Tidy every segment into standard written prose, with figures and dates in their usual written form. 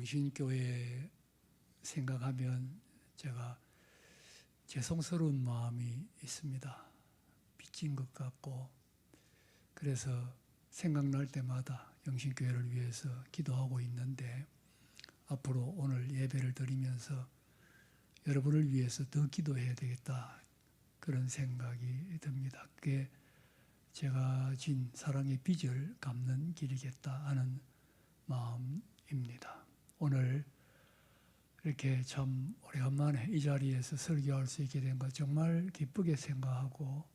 영신교회 생각하면 제가 죄송스러운 마음이 있습니다. 빚진 것 같고, 그래서 생각날 때마다 영신교회를 위해서 기도하고 있는데, 앞으로 오늘 예배를 드리면서 여러분을 위해서 더 기도해야 되겠다, 그런 생각이 듭니다. 그게 제가 진 사랑의 빚을 갚는 길이겠다 하는 마음입니다. 오늘 이렇게 참 오래간만에 이 자리에서 설교할 수 있게 된 것 정말 기쁘게 생각하고,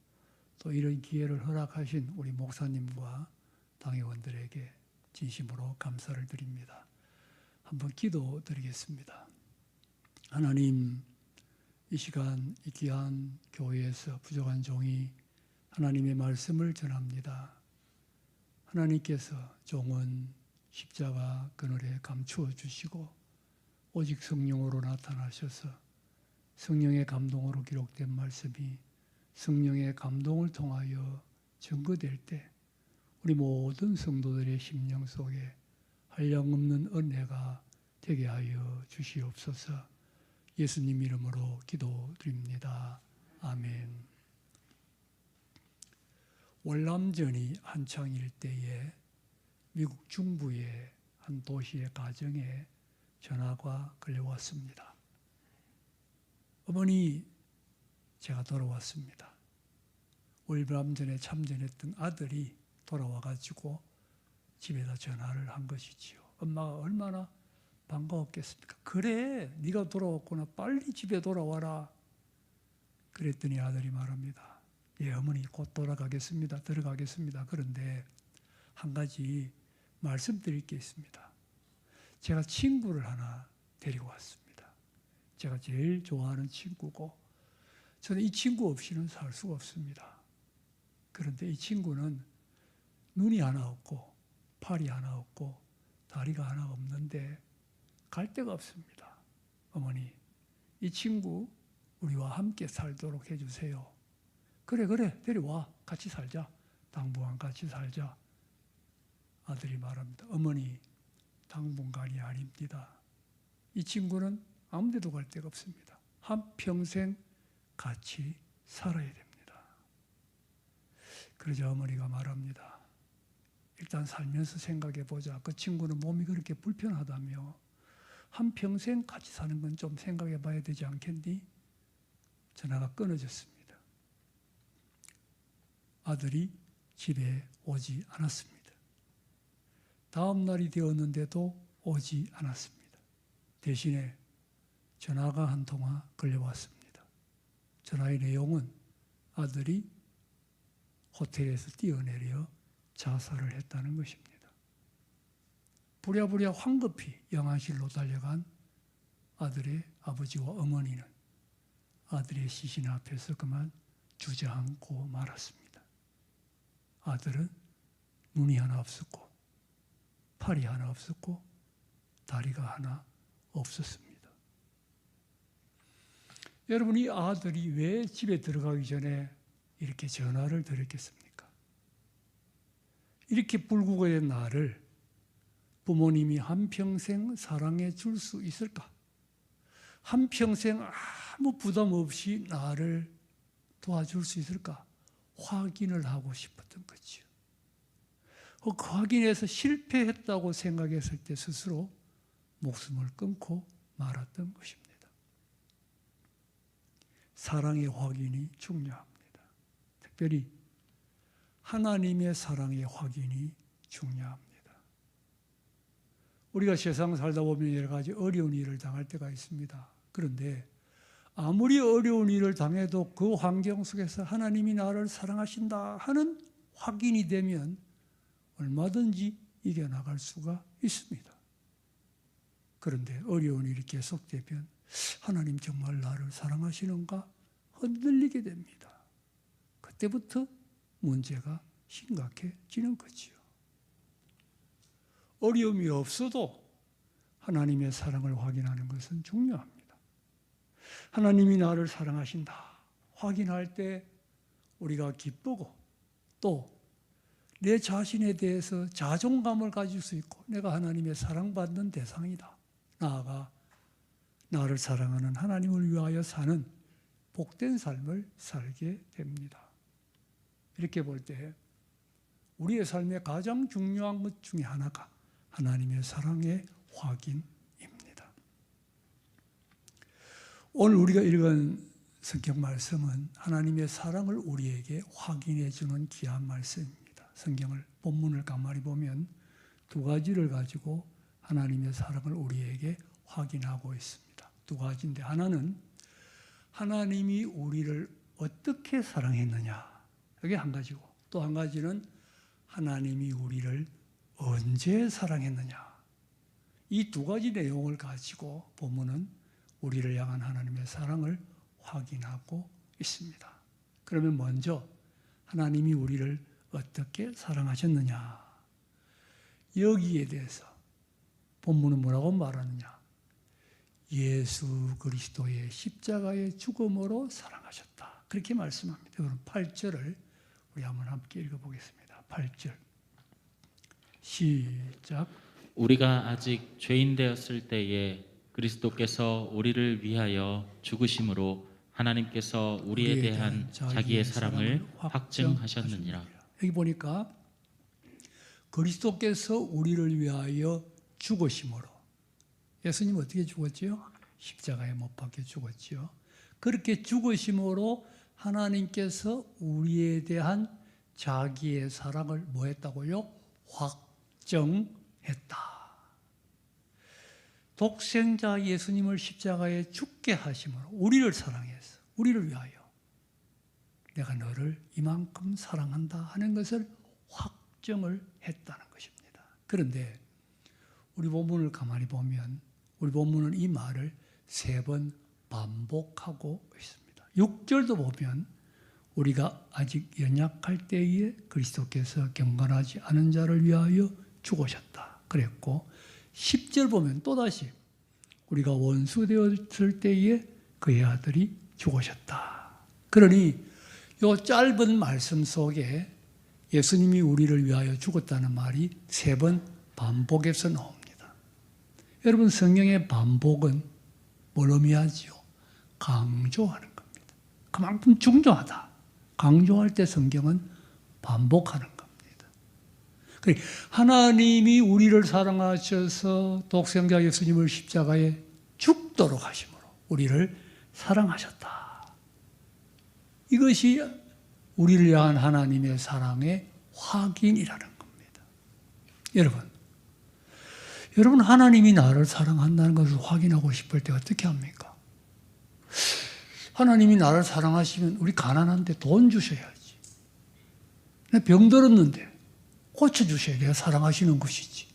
또 이런 기회를 허락하신 우리 목사님과 당회원들에게 진심으로 감사를 드립니다. 한번 기도드리겠습니다. 하나님, 이 시간 이 귀한 교회에서 부족한 종이 하나님의 말씀을 전합니다. 하나님께서 종은 십자가 그늘에 감추어 주시고 오직 성령으로 나타나셔서 성령의 감동으로 기록된 말씀이 성령의 감동을 통하여 증거될 때 우리 모든 성도들의 심령 속에 한량없는 은혜가 되게 하여 주시옵소서. 예수님 이름으로 기도드립니다. 아멘. 월남전이 한창일 때에 미국 중부의 한 도시의 가정에 전화가 걸려왔습니다. 어머니, 제가 돌아왔습니다. 월남전에 참전했던 아들이 돌아와가지고 집에다 전화를 한 것이지요. 엄마가 얼마나 반가웠겠습니까? 그래, 네가 돌아왔구나. 빨리 집에 돌아와라. 그랬더니 아들이 말합니다. 예, 어머니 곧 돌아가겠습니다. 들어가겠습니다. 그런데 한 가지 말씀드릴 게 있습니다. 제가 친구를 하나 데리고 왔습니다. 제가 제일 좋아하는 친구고 저는 이 친구 없이는 살 수가 없습니다. 그런데 이 친구는 눈이 하나 없고 팔이 하나 없고 다리가 하나 없는데 갈 데가 없습니다. 어머니, 이 친구 우리와 함께 살도록 해주세요. 그래, 데려와. 같이 살자. 당분간 같이 살자. 아들이 말합니다. 어머니, 당분간이 아닙니다. 이 친구는 아무 데도 갈 데가 없습니다. 한평생 같이 살아야 됩니다. 그러자 어머니가 말합니다. 일단 살면서 생각해 보자. 그 친구는 몸이 그렇게 불편하다며 한평생 같이 사는 건 좀 생각해 봐야 되지 않겠니? 전화가 끊어졌습니다. 아들이 집에 오지 않았습니다. 다음 날이 되었는데도 오지 않았습니다. 대신에 전화가 한 통화 걸려왔습니다. 전화의 내용은 아들이 호텔에서 뛰어내려 자살을 했다는 것입니다. 부랴부랴 황급히 영안실로 달려간 아들의 아버지와 어머니는 아들의 시신 앞에서 그만 주저앉고 말았습니다. 아들은 눈이 하나 없었고 팔이 하나 없었고 다리가 하나 없었습니다. 여러분, 이 아들이 왜 집에 들어가기 전에 이렇게 전화를 드렸겠습니까? 이렇게 불구가 나를 부모님이 한평생 사랑해 줄 수 있을까? 한평생 아무 부담 없이 나를 도와줄 수 있을까? 확인을 하고 싶었던 거지요. 그 확인에서 실패했다고 생각했을 때 스스로 목숨을 끊고 말았던 것입니다. 사랑의 확인이 중요합니다. 특별히 하나님의 사랑의 확인이 중요합니다. 우리가 세상 살다 보면 여러 가지 어려운 일을 당할 때가 있습니다. 그런데 아무리 어려운 일을 당해도 그 환경 속에서 하나님이 나를 사랑하신다 하는 확인이 되면 얼마든지 이겨나갈 수가 있습니다. 그런데 어려운 일이 계속되면 하나님 정말 나를 사랑하시는가 흔들리게 됩니다. 그때부터 문제가 심각해지는 거지요. 어려움이 없어도 하나님의 사랑을 확인하는 것은 중요합니다. 하나님이 나를 사랑하신다 확인할 때 우리가 기쁘고 또 내 자신에 대해서 자존감을 가질 수 있고 내가 하나님의 사랑받는 대상이다 나아가 나를 사랑하는 하나님을 위하여 사는 복된 삶을 살게 됩니다. 이렇게 볼 때 우리의 삶의 가장 중요한 것 중에 하나가 하나님의 사랑의 확인입니다. 오늘 우리가 읽은 성경 말씀은 하나님의 사랑을 우리에게 확인해 주는 귀한 말씀입니다. 성경을 본문을 가만히 보면 두 가지를 가지고 하나님의 사랑을 우리에게 확인하고 있습니다. 두 가지인데 하나는 하나님이 우리를 어떻게 사랑했느냐, 이게 한 가지고, 또 한 가지는 하나님이 우리를 언제 사랑했느냐. 이 두 가지 내용을 가지고 본문은 우리를 향한 하나님의 사랑을 확인하고 있습니다. 그러면 먼저 하나님이 우리를 어떻게 사랑하셨느냐, 여기에 대해서 본문은 뭐라고 말하느냐. 예수 그리스도의 십자가의 죽음으로 사랑하셨다, 그렇게 말씀합니다. 그럼 8절을 우리 한번 함께 읽어보겠습니다. 8절 시작. 우리가 아직 죄인 되었을 때에 그리스도께서 우리를 위하여 죽으심으로 하나님께서 우리에 대한 자기의 사랑을 확증하셨느니라. 여기 보니까 그리스도께서 우리를 위하여 죽으심으로, 예수님 어떻게 죽었지요? 십자가에 못 박혀 죽었지요. 그렇게 죽으심으로 하나님께서 우리에 대한 자기의 사랑을 뭐 했다고요? 확정했다. 독생자 예수님을 십자가에 죽게 하심으로 우리를 사랑해서, 우리를 위하여 내가 너를 이만큼 사랑한다 하는 것을 확정을 했다는 것입니다. 그런데 우리 본문을 가만히 보면 우리 본문은 이 말을 3번 반복하고 있습니다. 6절도 보면 우리가 아직 연약할 때에 그리스도께서 경건하지 않은 자를 위하여 죽으셨다 그랬고, 10절 보면 또다시 우리가 원수 되었을 때에 그의 아들이 죽으셨다. 그러니 이 짧은 말씀 속에 예수님이 우리를 위하여 죽었다는 말이 3번 반복해서 나옵니다. 여러분, 성경의 반복은 뭘 의미하지요? 강조하는 겁니다. 그만큼 중요하다. 강조할 때 성경은 반복하는 겁니다. 하나님이 우리를 사랑하셔서 독생자 예수님을 십자가에 죽도록 하심으로 우리를 사랑하셨다. 이것이 우리를 향한 하나님의 사랑의 확인이라는 겁니다. 여러분 하나님이 나를 사랑한다는 것을 확인하고 싶을 때 어떻게 합니까? 하나님이 나를 사랑하시면 우리 가난한데 돈 주셔야지. 내가 병들었는데 고쳐주셔야 내가 사랑하시는 것이지.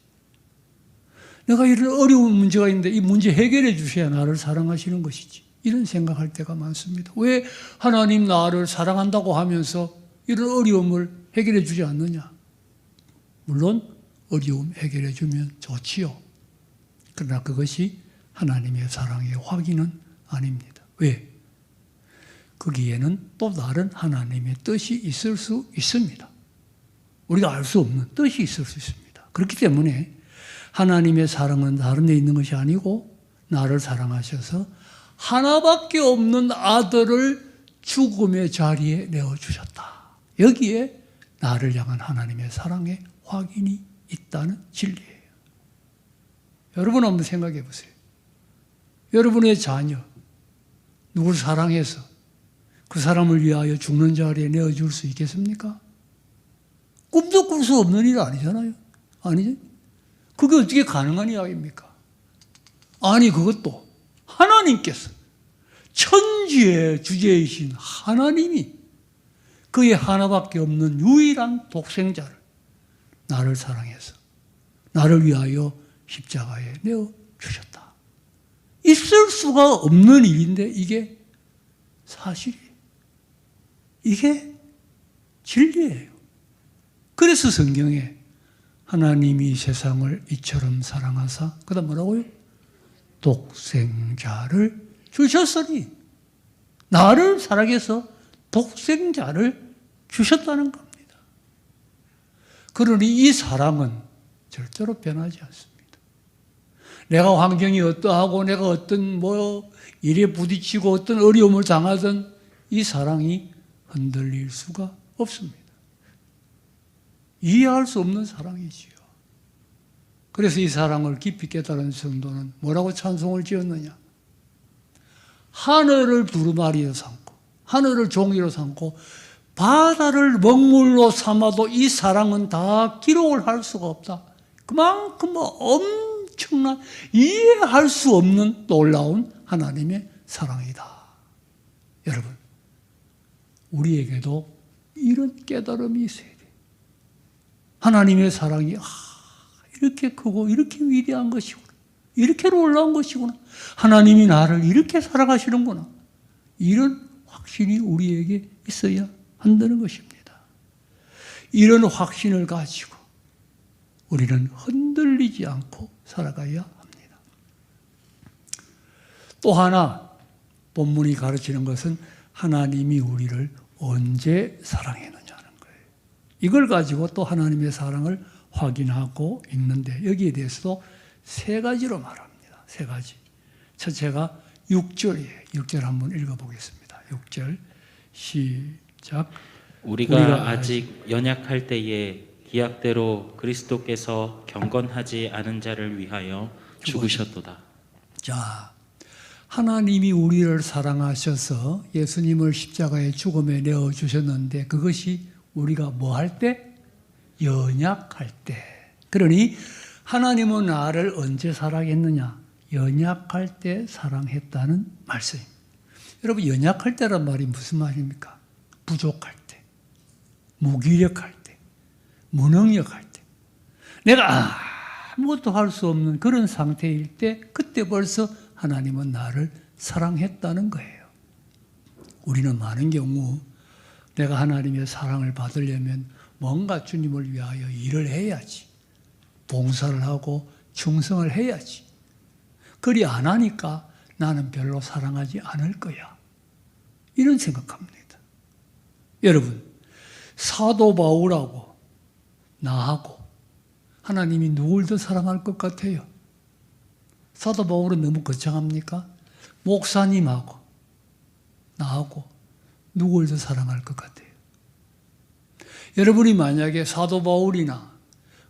내가 이런 어려운 문제가 있는데 이 문제 해결해 주셔야 나를 사랑하시는 것이지. 이런 생각할 때가 많습니다. 왜 하나님 나를 사랑한다고 하면서 이런 어려움을 해결해 주지 않느냐? 물론 어려움 해결해 주면 좋지요. 그러나 그것이 하나님의 사랑의 확인은 아닙니다. 왜? 거기에는 또 다른 하나님의 뜻이 있을 수 있습니다. 우리가 알 수 없는 뜻이 있을 수 있습니다. 그렇기 때문에 하나님의 사랑은 다른 데 있는 것이 아니고 나를 사랑하셔서 하나밖에 없는 아들을 죽음의 자리에 내어주셨다. 여기에 나를 향한 하나님의 사랑의 확인이 있다는 진리예요. 여러분 한번 생각해 보세요. 여러분의 자녀, 누구를 사랑해서 그 사람을 위하여 죽는 자리에 내어줄 수 있겠습니까? 꿈도 꿀 수 없는 일 아니잖아요. 아니죠? 그게 어떻게 가능한 이야기입니까? 아니, 그것도 하나님께서, 천지의 주제이신 하나님이 그의 하나밖에 없는 유일한 독생자를 나를 사랑해서 나를 위하여 십자가에 내어주셨다. 있을 수가 없는 일인데 이게 사실이에요. 이게 진리예요. 그래서 성경에 하나님이 세상을 이처럼 사랑하사, 그 다음 뭐라고요? 독생자를 주셨으니, 나를 사랑해서 독생자를 주셨다는 겁니다. 그러니 이 사랑은 절대로 변하지 않습니다. 내가 환경이 어떠하고 내가 어떤 일에 부딪히고 어떤 어려움을 당하든 이 사랑이 흔들릴 수가 없습니다. 이해할 수 없는 사랑이지요. 그래서 이 사랑을 깊이 깨달은 성도는 뭐라고 찬송을 지었느냐? 하늘을 두루마리로 삼고 하늘을 종이로 삼고 바다를 먹물로 삼아도 이 사랑은 다 기록을 할 수가 없다. 그만큼 엄청난 이해할 수 없는 놀라운 하나님의 사랑이다. 여러분, 우리에게도 이런 깨달음이 있어야 돼요. 하나님의 사랑이 이렇게 크고 이렇게 위대한 것이구나. 이렇게 놀라운 것이구나. 하나님이 나를 이렇게 사랑하시는구나. 이런 확신이 우리에게 있어야 한다는 것입니다. 이런 확신을 가지고 우리는 흔들리지 않고 살아가야 합니다. 또 하나 본문이 가르치는 것은 하나님이 우리를 언제 사랑했느냐는 거예요. 이걸 가지고 또 하나님의 사랑을 확인하고 있는데 여기에 대해서도 세 가지로 말합니다. 세 가지. 첫째가 6절이에요. 6절 한번 읽어보겠습니다. 6절 시작. 우리가 아직 연약할 때에 기약대로 그리스도께서 경건하지 않은 자를 위하여 죽으셨도다. 자, 하나님이 우리를 사랑하셔서 예수님을 십자가의 죽음에 내어주셨는데 그것이 우리가 뭐 할 때? 연약할 때. 그러니 하나님은 나를 언제 사랑했느냐? 연약할 때 사랑했다는 말씀입니다. 여러분, 연약할 때란 말이 무슨 말입니까? 부족할 때, 무기력할 때, 무능력할 때, 내가 아무것도 할 수 없는 그런 상태일 때 그때 벌써 하나님은 나를 사랑했다는 거예요. 우리는 많은 경우 내가 하나님의 사랑을 받으려면 뭔가 주님을 위하여 일을 해야지, 봉사를 하고 충성을 해야지. 그리 안 하니까 나는 별로 사랑하지 않을 거야. 이런 생각합니다. 여러분, 사도 바울하고 나하고 하나님이 누굴 더 사랑할 것 같아요? 사도 바울은 너무 거창합니까? 목사님하고 나하고 누굴 더 사랑할 것 같아요? 여러분이 만약에 사도 바울이나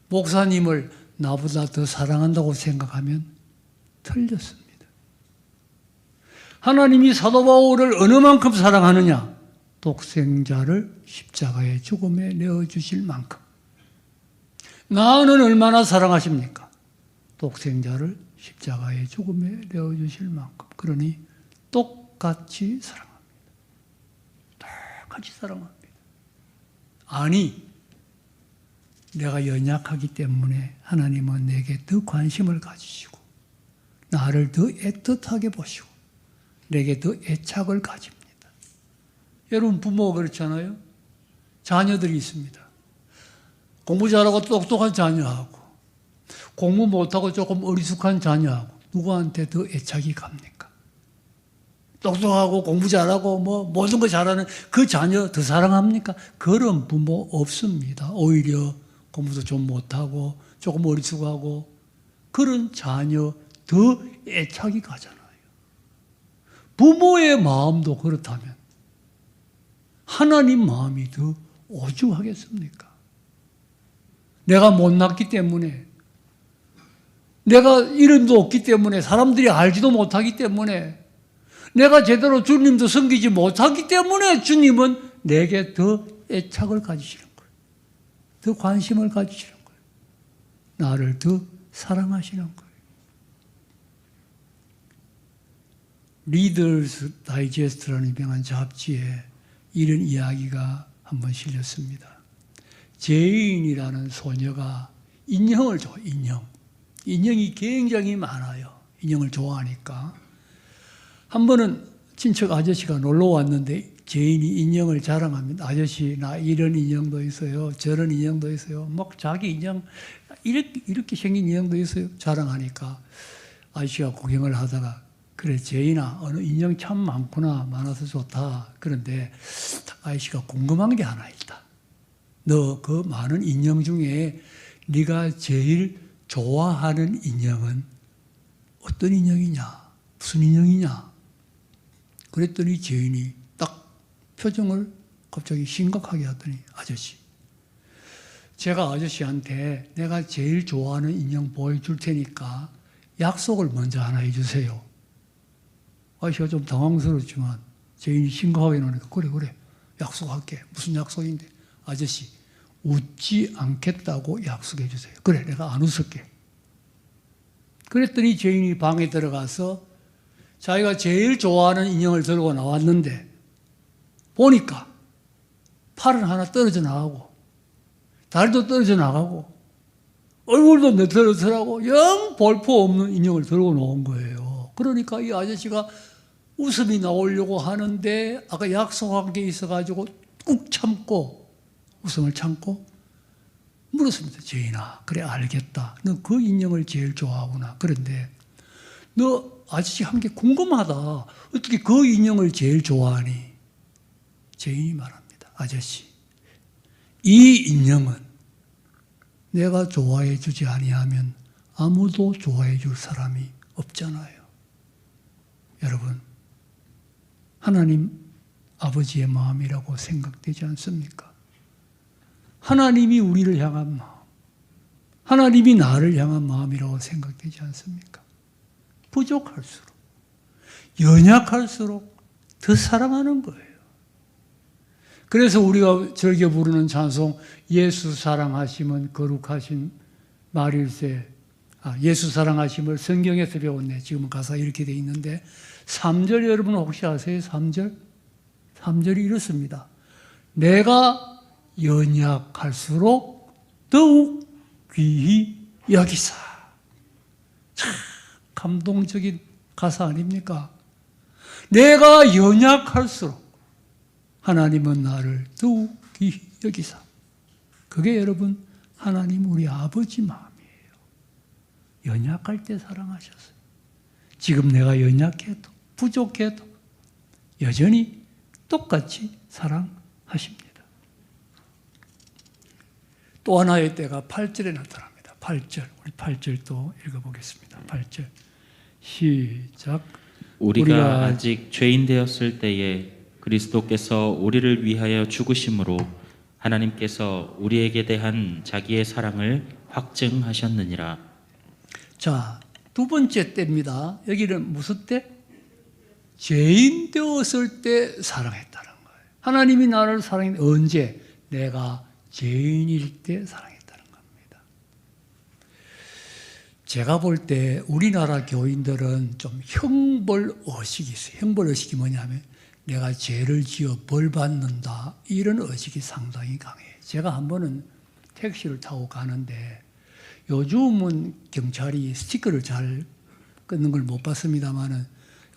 목사님을 나보다 더 사랑한다고 생각하면 틀렸습니다. 하나님이 사도 바울을 어느 만큼 사랑하느냐? 독생자를 십자가의 죽음에 내어주실 만큼. 나는 얼마나 사랑하십니까? 독생자를 십자가의 죽음에 내어주실 만큼. 그러니 똑같이 사랑합니다. 똑같이 사랑합니다. 아니, 내가 연약하기 때문에 하나님은 내게 더 관심을 가지시고 나를 더 애틋하게 보시고 내게 더 애착을 가집니다. 여러분, 부모가 그렇잖아요. 자녀들이 있습니다. 공부 잘하고 똑똑한 자녀하고 공부 못하고 조금 어리숙한 자녀하고 누구한테 더 애착이 갑니까? 똑똑하고 공부 잘하고 모든 거 잘하는 그 자녀 더 사랑합니까? 그런 부모 없습니다. 오히려 공부도 좀 못하고 조금 어리숙하고 그런 자녀 더 애착이 가잖아요. 부모의 마음도 그렇다면 하나님 마음이 더 오죽하겠습니까? 내가 못났기 때문에, 내가 이름도 없기 때문에, 사람들이 알지도 못하기 때문에, 내가 제대로 주님도 섬기지 못하기 때문에 주님은 내게 더 애착을 가지시는 거예요. 더 관심을 가지시는 거예요. 나를 더 사랑하시는 거예요. 리더스 다이제스트라는 유명한 잡지에 이런 이야기가 한번 실렸습니다. 제인이라는 소녀가 인형을 좋아해요. 인형이 굉장히 많아요. 인형을 좋아하니까. 한 번은 친척 아저씨가 놀러 왔는데 제인이 인형을 자랑합니다. 아저씨, 나 이런 인형도 있어요. 저런 인형도 있어요. 막 자기 인형, 이렇게 생긴 인형도 있어요. 자랑하니까 아저씨가 구경을 하다가 그래, 제인아, 어느 인형 참 많구나. 많아서 좋다. 그런데 아저씨가 궁금한 게 하나 있다. 너 그 많은 인형 중에 네가 제일 좋아하는 인형은 어떤 인형이냐? 무슨 인형이냐? 그랬더니 죄인이 딱 표정을 갑자기 심각하게 하더니 아저씨, 제가 아저씨한테 내가 제일 좋아하는 인형 보여줄 테니까 약속을 먼저 하나 해주세요. 아저씨가 좀 당황스럽지만 죄인이 심각하게 나오니까 그래 약속할게. 무슨 약속인데? 아저씨 웃지 않겠다고 약속해 주세요. 그래 내가 안 웃을게. 그랬더니 죄인이 방에 들어가서 자기가 제일 좋아하는 인형을 들고 나왔는데 보니까 팔은 하나 떨어져 나가고 다리도 떨어져 나가고 얼굴도 너털너털하고 영 볼품 없는 인형을 들고 나온 거예요. 그러니까 이 아저씨가 웃음이 나오려고 하는데 아까 약속한 게 있어가지고 꾹 참고 웃음을 참고 물었습니다. 죄인아, 그래 알겠다. 너 그 인형을 제일 좋아하구나. 그런데 너 아저씨 한 게 궁금하다. 어떻게 그 인형을 제일 좋아하니? 죄인이 말합니다. 아저씨, 이 인형은 내가 좋아해 주지 아니하면 아무도 좋아해 줄 사람이 없잖아요. 여러분, 하나님 아버지의 마음이라고 생각되지 않습니까? 하나님이 우리를 향한 마음, 하나님이 나를 향한 마음이라고 생각되지 않습니까? 부족할수록, 연약할수록 더 사랑하는 거예요. 그래서 우리가 즐겨 부르는 찬송, 예수 사랑하심은 거룩하신 말일세, 예수 사랑하심을 성경에서 배웠네. 지금 가사 이렇게 돼 있는데 3절 여러분 혹시 아세요? 3절? 3절이 이렇습니다. 내가 연약할수록 더욱 귀히 여기사. 참 감동적인 가사 아닙니까? 내가 연약할수록 하나님은 나를 더욱 귀히 여기사. 그게 여러분 하나님 우리 아버지 마음이에요. 연약할 때 사랑하셨어요. 지금 내가 연약해도 부족해도 여전히 똑같이 사랑하십니다. 또 하나의 때가 8절에 나타납니다. 8절, 우리 8절 또 읽어보겠습니다. 8절 시작. 우리가 아직 죄인 되었을 때에 그리스도께서 우리를 위하여 죽으심으로 하나님께서 우리에게 대한 자기의 사랑을 확증하셨느니라. 자, 두 번째 때입니다. 여기는 무슨 때? 죄인 되었을 때 사랑했다는 거예요. 하나님이 나를 사랑했는데 언제? 내가 죄인일 때 사랑했다는 겁니다. 제가 볼 때 우리나라 교인들은 좀 형벌의식이 있어요. 형벌의식이 뭐냐면 내가 죄를 지어 벌 받는다, 이런 의식이 상당히 강해요. 제가 한 번은 택시를 타고 가는데 요즘은 경찰이 스티커를 잘 끊는 걸 못 봤습니다만은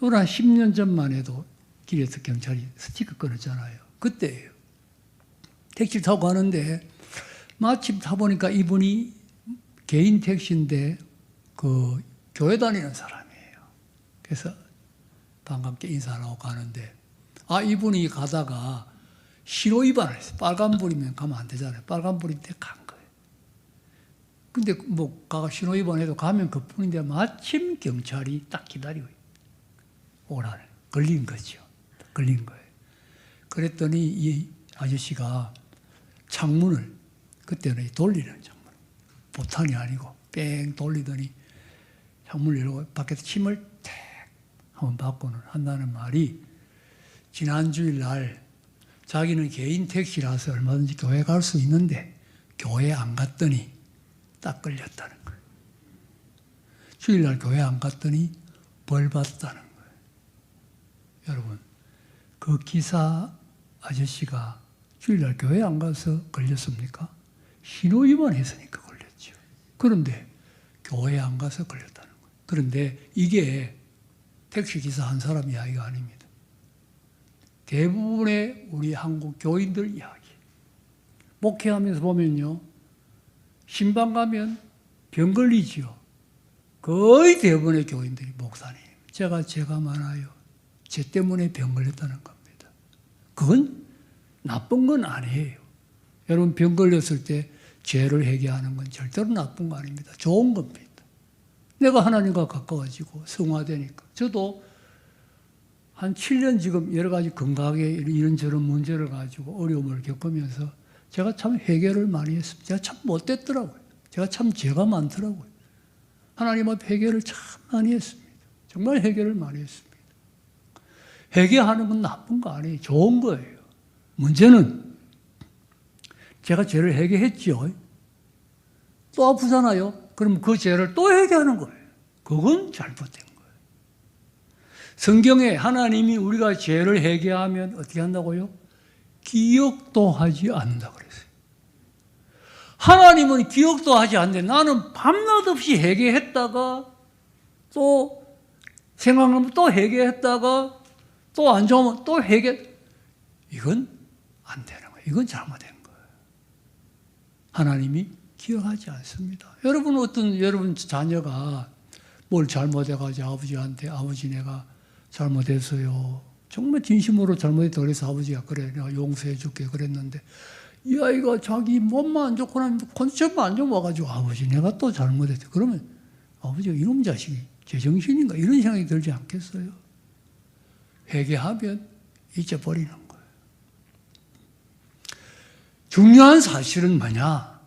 요런 한 10년 전만 해도 길에서 경찰이 스티커 끊었잖아요. 그때예요. 택시를 타고 가는데 마침 타보니까 이분이 개인 택시인데 그 교회 다니는 사람이에요. 그래서 반갑게 인사하고 가는데 이분이 가다가 신호 위반을 했어요. 빨간불이면 가면 안 되잖아요. 빨간불인데 간 거예요. 근데 뭐 신호 위반해도 가면 그뿐인데 마침 경찰이 딱 기다리고 오라는 걸린 거죠. 걸린 거예요. 그랬더니 이 아저씨가 창문을 그때는 돌리는 창문, 보탄이 아니고 뺑 돌리더니 창문을 열고 밖에서 침을 탁 한번 받고는 한다는 말이 지난 주일날 자기는 개인 택시라서 얼마든지 교회 갈 수 있는데 교회 안 갔더니 딱 걸렸다는 거예요. 주일날 교회 안 갔더니 벌 받았다는 거예요. 여러분, 그 기사 아저씨가 주일날 교회 안 가서 걸렸습니까? 신호 위반했으니까 걸렸죠. 그런데 교회 안 가서 걸렸다는 거예요. 그런데 이게 택시기사 한 사람 이야기가 아닙니다. 대부분의 우리 한국 교인들 이야기. 목회하면서 보면요, 신방 가면 병 걸리지요. 거의 대부분의 교인들이 목사님, 제가 많아요. 쟤 때문에 병 걸렸다는 겁니다. 그건 나쁜 건 아니에요. 여러분 병 걸렸을 때 죄를 회개하는 건 절대로 나쁜 거 아닙니다. 좋은 겁니다. 내가 하나님과 가까워지고 성화되니까. 저도 한 7년 지금 여러 가지 건강에 이런저런 문제를 가지고 어려움을 겪으면서 제가 참 회개를 많이 했습니다. 제가 참 못됐더라고요. 제가 많더라고요. 하나님 앞에 회개를 참 많이 했습니다. 정말 회개를 많이 했습니다. 회개하는 건 나쁜 거 아니에요. 좋은 거예요. 문제는 제가 죄를 회개했죠. 또 아프잖아요. 그럼 그 죄를 또 회개하는 거예요. 그건 잘못된 거예요. 성경에 하나님이 우리가 죄를 회개하면 어떻게 한다고요? 기억도 하지 않는다 그랬어요. 하나님은 기억도 하지 않는데 나는 밤낮 없이 회개했다가 또 생각하면 또 회개했다가 또 안 좋으면 또 회개. 이건 안 되는 거예요. 이건 잘못된 거예요. 하나님이 기억하지 않습니다. 여러분 자녀가 뭘 잘못해가지고 아버지한테 아버지 내가 잘못했어요. 정말 진심으로 잘못했다 그래서 아버지가 그래 내가 용서해 줄게 그랬는데 이 아이가 자기 몸만 안 좋고 나면 컨디션만 안 좋아가지고 아버지 내가 또 잘못했대. 그러면 아버지가 이놈 자식이 제정신인가 이런 생각이 들지 않겠어요? 회개하면 잊어버리는 거예요. 중요한 사실은 뭐냐?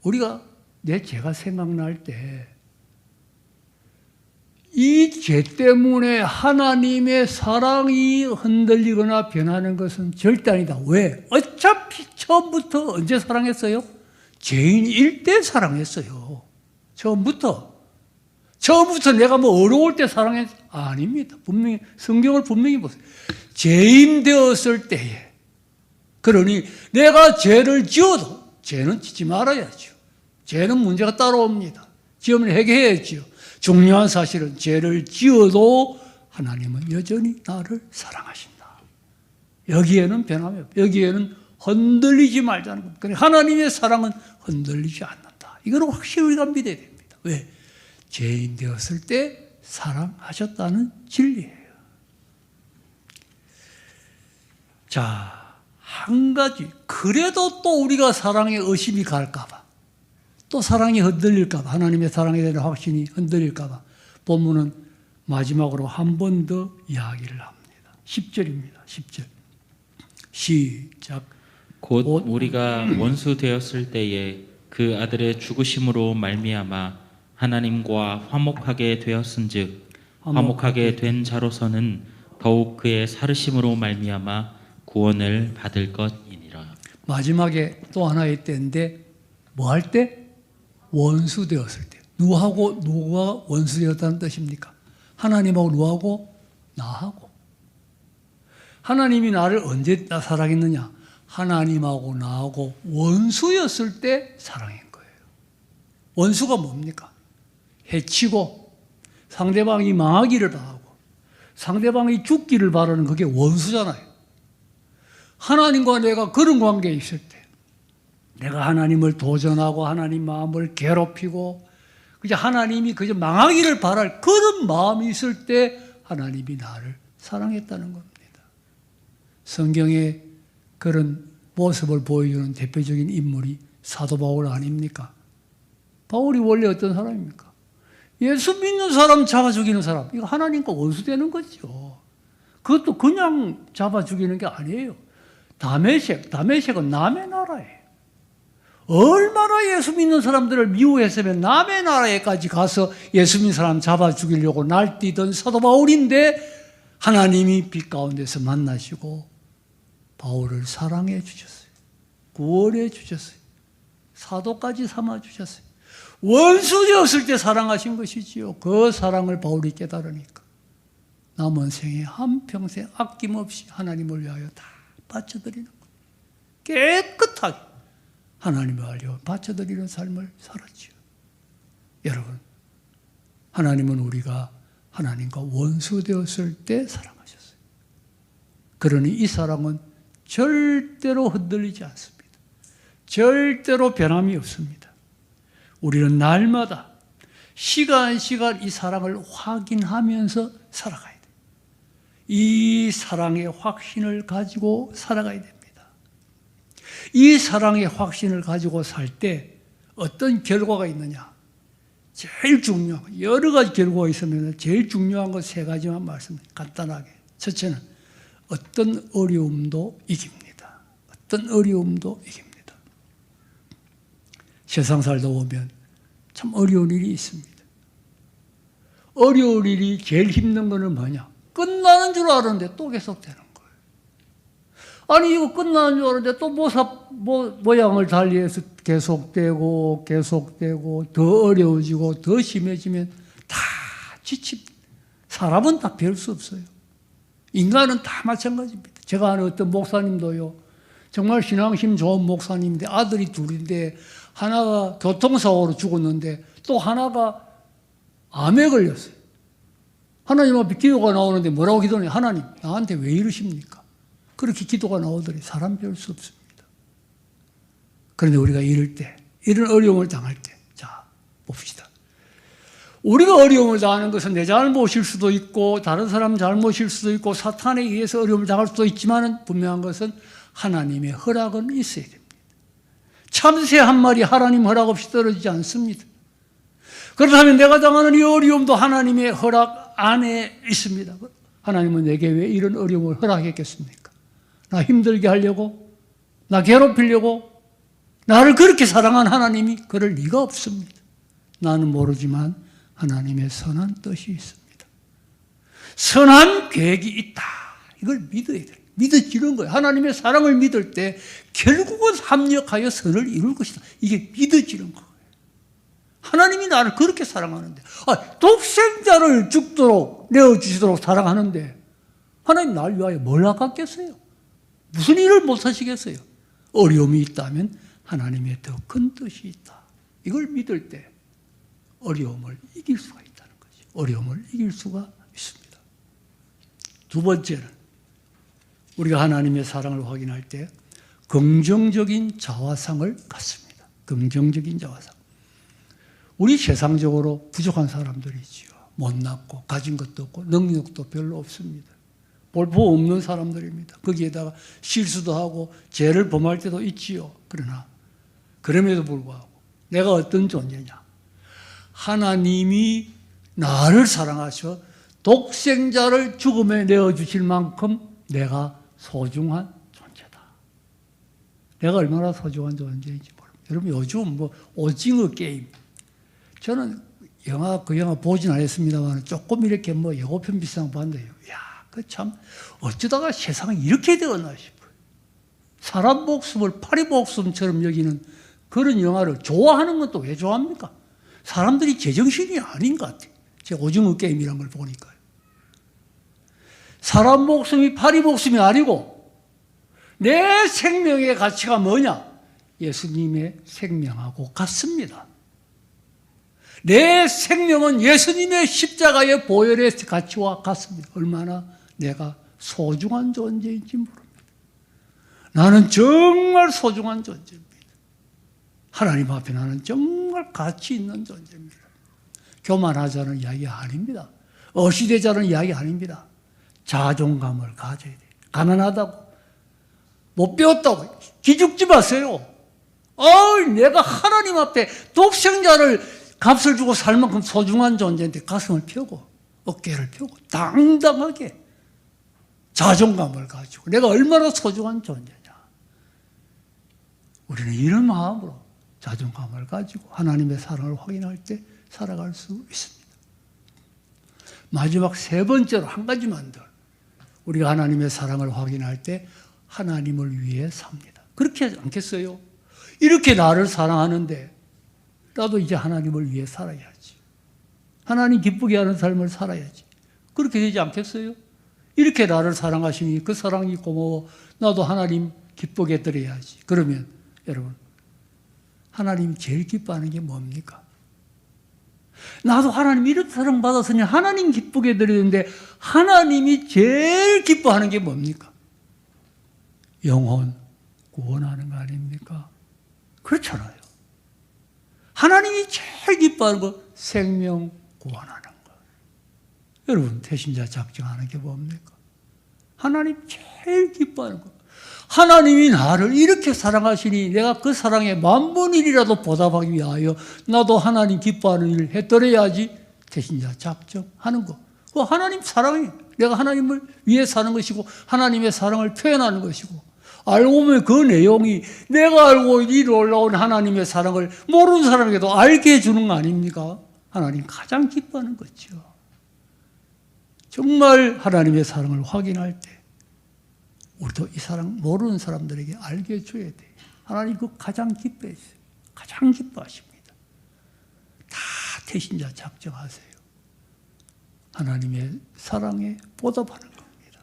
우리가 내 죄가 생각날 때 이 죄 때문에 하나님의 사랑이 흔들리거나 변하는 것은 절대 아니다. 왜? 어차피 처음부터 언제 사랑했어요? 죄인일 때 사랑했어요. 처음부터 내가 뭐 어려울 때 사랑했어요? 아닙니다. 분명히 성경을 분명히 보세요. 죄인 되었을 때에 그러니 내가 죄를 지어도 죄는 짓지 말아야죠. 죄는 문제가 따라옵니다. 지으면 회개해야죠. 중요한 사실은 죄를 지어도 하나님은 여전히 나를 사랑하신다. 여기에는 변함이 없다. 여기에는 흔들리지 말자는 겁니다. 그러니까 하나님의 사랑은 흔들리지 않는다. 이걸 확실히 우리가 믿어야 됩니다. 왜? 죄인 되었을 때 사랑하셨다는 진리예요. 자, 한 가지. 그래도 또 우리가 사랑에 의심이 갈까봐. 또 사랑이 흔들릴까봐. 하나님의 사랑에 대한 확신이 흔들릴까봐. 본문은 마지막으로 한 번 더 이야기를 합니다. 10절입니다. 10절. 시작. 곧 우리가 원수 되었을 때에 그 아들의 죽으심으로 말미암아 하나님과 화목하게 되었은즉 화목하게 된 자로서는 더욱 그의 살으심으로 말미암아 구원을 받을 것이니라. 마지막에 또 하나의 때인데 뭐 할 때? 원수 되었을 때. 누구하고 누가 원수 되었다는 뜻입니까? 하나님하고 누구하고? 나하고. 하나님이 나를 언제 사랑했느냐? 하나님하고 나하고 원수였을 때 사랑한 거예요. 원수가 뭡니까? 해치고 상대방이 망하기를 바라고 상대방이 죽기를 바라는 그게 원수잖아요. 하나님과 내가 그런 관계에 있을 때 내가 하나님을 도전하고 하나님 마음을 괴롭히고 그저 하나님이 그저 망하기를 바랄 그런 마음이 있을 때 하나님이 나를 사랑했다는 겁니다. 성경에 그런 모습을 보여주는 대표적인 인물이 사도 바울 아닙니까? 바울이 원래 어떤 사람입니까? 예수 믿는 사람 잡아 죽이는 사람. 이거 하나님과 원수되는 거죠. 그것도 그냥 잡아 죽이는 게 아니에요. 다메섹은 남의 나라예요. 얼마나 예수 믿는 사람들을 미워했으면 남의 나라에까지 가서 예수 믿는 사람 잡아 죽이려고 날뛰던 사도 바울인데 하나님이 빛 가운데서 만나시고 바울을 사랑해 주셨어요. 구원해 주셨어요. 사도까지 삼아 주셨어요. 원수되었을 때 사랑하신 것이지요. 그 사랑을 바울이 깨달으니까 남은 생에 한평생 아낌없이 하나님을 위하여 다 바쳐드리는 거예요. 깨끗하게 하나님을 위하여 바쳐드리는 삶을 살았지요. 여러분, 하나님은 우리가 하나님과 원수되었을 때 사랑하셨어요. 그러니 이 사랑은 절대로 흔들리지 않습니다. 절대로 변함이 없습니다. 우리는 날마다 시간 이 사랑을 확인하면서 살아가야 돼요. 이 사랑의 확신을 가지고 살아가야 됩니다. 이 사랑의 확신을 가지고 살 때 어떤 결과가 있느냐? 제일 중요한 거, 여러 가지 결과가 있으면 제일 중요한 거 세 가지만 말씀드립니다. 간단하게. 첫째는 어떤 어려움도 이깁니다. 어떤 어려움도 이깁니다. 세상 살다 보면 참 어려운 일이 있습니다. 어려운 일이 제일 힘든 거는 뭐냐? 끝나는 줄 알았는데 또 계속되는 거예요. 아니 이거 끝나는 줄 알았는데 또 모양을 달리해서 계속되고 더 어려워지고 더 심해지면 다 지칩니다. 사람은 다 배울 수 없어요. 인간은 다 마찬가지입니다. 제가 아는 어떤 목사님도요, 정말 신앙심 좋은 목사님인데 아들이 둘인데 하나가 교통사고로 죽었는데 또 하나가 암에 걸렸어요. 하나님 앞에 기도가 나오는데 뭐라고 기도하냐? 하나님, 나한테 왜 이러십니까? 그렇게 기도가 나오더니 사람 배울 수 없습니다. 그런데 우리가 이럴 때, 이런 어려움을 당할 때, 자, 봅시다. 우리가 어려움을 당하는 것은 내 잘못일 수도 있고, 다른 사람 잘못일 수도 있고, 사탄에 의해서 어려움을 당할 수도 있지만, 분명한 것은 하나님의 허락은 있어야 됩니다. 참새 한 마리 하나님 허락 없이 떨어지지 않습니다. 그렇다면 내가 당하는 이 어려움도 하나님의 허락 안에 있습니다. 하나님은 내게 왜 이런 어려움을 허락했겠습니까? 나 힘들게 하려고? 나 괴롭히려고? 나를 그렇게 사랑한 하나님이 그럴 리가 없습니다. 나는 모르지만 하나님의 선한 뜻이 있습니다. 선한 계획이 있다. 이걸 믿어야 돼요. 믿어지는 거예요. 하나님의 사랑을 믿을 때 결국은 합력하여 선을 이룰 것이다. 이게 믿어지는 거예요. 하나님이 나를 그렇게 사랑하는데, 독생자를 죽도록 내어주시도록 사랑하는데 하나님 나를 위하여 뭘 아깝겠어요? 무슨 일을 못 하시겠어요? 어려움이 있다면 하나님의 더 큰 뜻이 있다. 이걸 믿을 때 어려움을 이길 수가 있다는 거죠. 어려움을 이길 수가 있습니다. 두 번째는 우리가 하나님의 사랑을 확인할 때 긍정적인 자화상을 갖습니다. 긍정적인 자화상. 우리 세상적으로 부족한 사람들이지요. 못났고 가진 것도 없고 능력도 별로 없습니다. 볼품 없는 사람들입니다. 거기에다가 실수도 하고 죄를 범할 때도 있지요. 그러나 그럼에도 불구하고 내가 어떤 존재냐? 하나님이 나를 사랑하셔 독생자를 죽음에 내어주실 만큼 내가 소중한 존재다. 내가 얼마나 소중한 존재인지 모릅니다. 여러분 요즘 오징어 게임, 저는 그 영화 보진 않았습니다만 조금 이렇게 예고편 비슷한 거 봤는데요. 이야, 그 참 어쩌다가 세상이 이렇게 되었나 싶어요. 사람 목숨을 파리 목숨처럼 여기는 그런 영화를 좋아하는 건 또 왜 좋아합니까? 사람들이 제정신이 아닌 것 같아요. 제가 오징어 게임이란 걸 보니까요. 사람 목숨이 파리 목숨이 아니고 내 생명의 가치가 뭐냐? 예수님의 생명하고 같습니다. 내 생명은 예수님의 십자가의 보혈의 가치와 같습니다. 얼마나 내가 소중한 존재인지 모릅니다. 나는 정말 소중한 존재입니다. 하나님 앞에 나는 정말 가치 있는 존재입니다. 교만하자는 이야기 아닙니다. 어시되자는 이야기 아닙니다. 자존감을 가져야 돼요. 가난하다고, 못 배웠다고 기죽지 마세요. 내가 하나님 앞에 독생자를 값을 주고 살 만큼 소중한 존재인데 가슴을 펴고 어깨를 펴고 당당하게 자존감을 가지고 내가 얼마나 소중한 존재냐. 우리는 이런 마음으로 자존감을 가지고 하나님의 사랑을 확인할 때 살아갈 수 있습니다. 마지막 세 번째로 한 가지만 더. 우리가 하나님의 사랑을 확인할 때 하나님을 위해 삽니다. 그렇게 하지 않겠어요? 이렇게 나를 사랑하는데 나도 이제 하나님을 위해 살아야지. 하나님 기쁘게 하는 삶을 살아야지. 그렇게 되지 않겠어요? 이렇게 나를 사랑하시니 그 사랑이 고마워. 나도 하나님 기쁘게 드려야지. 그러면 여러분, 하나님이 제일 기뻐하는 게 뭡니까? 나도 하나님 이렇게 사랑받았으니 하나님 기쁘게 드리는데 하나님이 제일 기뻐하는 게 뭡니까? 영혼 구원하는 거 아닙니까? 그렇잖아요. 하나님이 제일 기뻐하는 거 생명 구원하는 거. 여러분 태신자 작정하는 게 뭡니까? 하나님 제일 기뻐하는 거. 하나님이 나를 이렇게 사랑하시니 내가 그 사랑에 만분일이라도 보답하기 위하여 나도 하나님 기뻐하는 일을 해드려야지. 대신자 작정하는 거. 그 하나님 사랑이 내가 하나님을 위해 사는 것이고 하나님의 사랑을 표현하는 것이고, 알고 보면 그 내용이 내가 알고 이리 올라온 하나님의 사랑을 모르는 사람에게도 알게 해주는 거 아닙니까? 하나님 가장 기뻐하는 거죠. 정말 하나님의 사랑을 확인할 때 우리도 이 사랑 모르는 사람들에게 알게 해줘야 돼요. 하나님 그 가장 기뻐했어요. 가장 기뻐하십니다. 다 태신자 작정하세요. 하나님의 사랑에 보답하는 겁니다.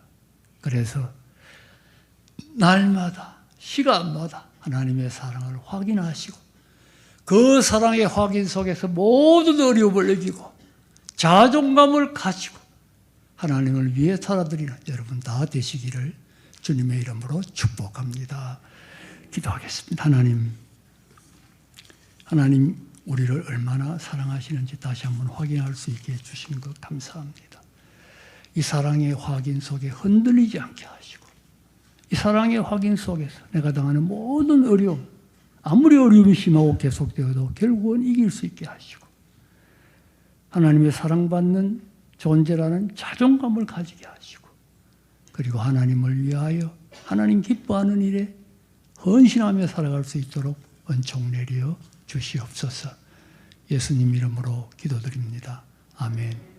그래서 날마다 시간마다 하나님의 사랑을 확인하시고 그 사랑의 확인 속에서 모든 어려움을 이기고 자존감을 가지고 하나님을 위해 살아드리는 여러분 다 되시기를 주님의 이름으로 축복합니다. 기도하겠습니다. 하나님 우리를 얼마나 사랑하시는지 다시 한번 확인할 수 있게 해주시는 것 감사합니다. 이 사랑의 확인 속에 흔들리지 않게 하시고 이 사랑의 확인 속에서 내가 당하는 모든 어려움, 아무리 어려움이 심하고 계속되어도 결국은 이길 수 있게 하시고 하나님의 사랑받는 존재라는 자존감을 가지게 하시고 그리고 하나님을 위하여 하나님 기뻐하는 일에 헌신하며 살아갈 수 있도록 은총 내려 주시옵소서. 예수님 이름으로 기도드립니다. 아멘.